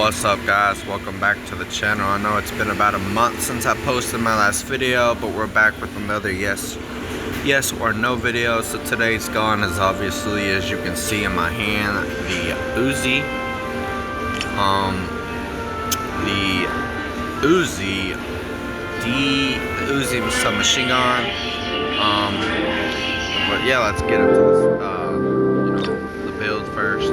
What's up, guys? Welcome back to the channel. I know it's been about a month since I posted my last video, but we're back with another yes or no video. So today's gun is obviously, as you can see in my hand, the Uzi Submachine Gun. But yeah, let's get into this the build first.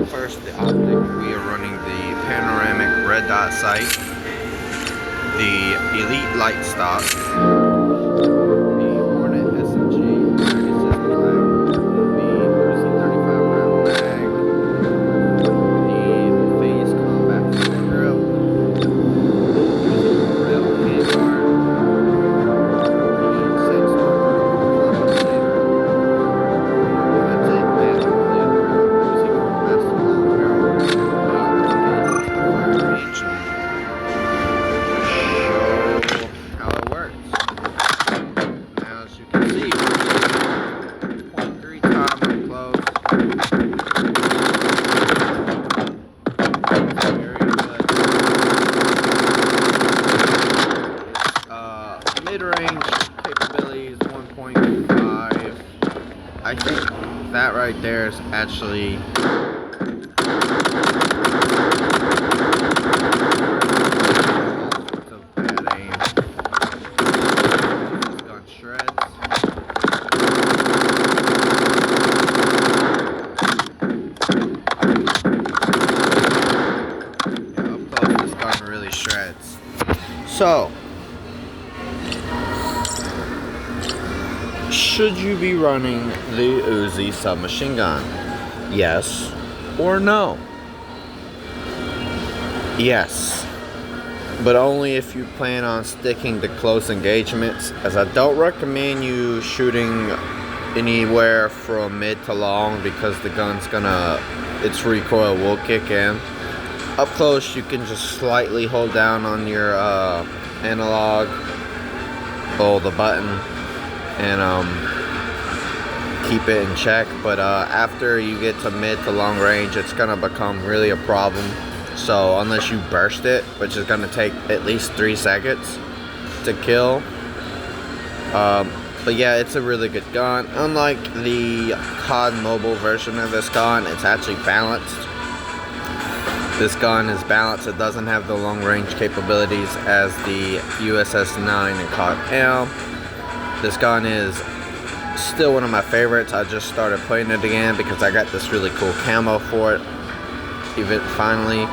So first, the optic, we are running the panoramic red dot sight, the Elite light stock, the Hornet SMG, the Uzi 35 round mag, the phase combat grip, Uzi rail handguard, the sensor compensator. That's it, man. Uzi Master long barrel. Fire range and show how it works. Now, as you can see, 0.3 time up close. Very good. Mid-range capability is 1.5. I think that right there is actually bad aim. This gun shreds. Yeah, up close, this gun really shreds. So, should you be running the Uzi Submachine Gun? Yes or no? Yes, but only if you plan on sticking to close engagements, as I don't recommend you shooting anywhere from mid to long because the gun's its recoil will kick in. Up close, you can just slightly hold down on your analog, hold the button, and keep it in check. But after you get to mid to long range, it's gonna become really a problem. So unless you burst it, which is gonna take at least 3 seconds to kill. But yeah, it's a really good gun. Unlike the COD mobile version of this gun, it's actually balanced. This gun is balanced. It doesn't have the long range capabilities as the USS-9 and COD M. This gun is still one of my favorites. I just started playing it again because I got this really cool camo for it. Finally.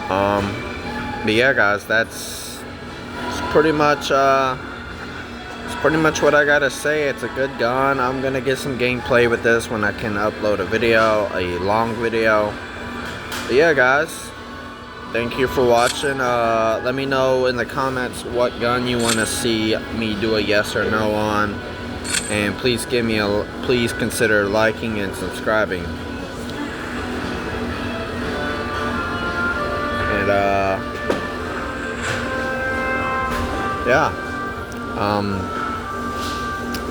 But yeah, guys, it's pretty much what I gotta say. It's a good gun. I'm gonna get some gameplay with this when I can upload a long video. But yeah, guys, thank you for watching. Let me know in the comments what gun you want to see me do a yes or no on, and please consider liking and subscribing. And yeah,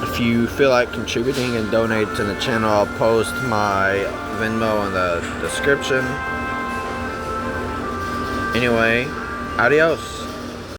if you feel like contributing and donate to the channel, I'll post my Venmo in the description. Anyway, adios.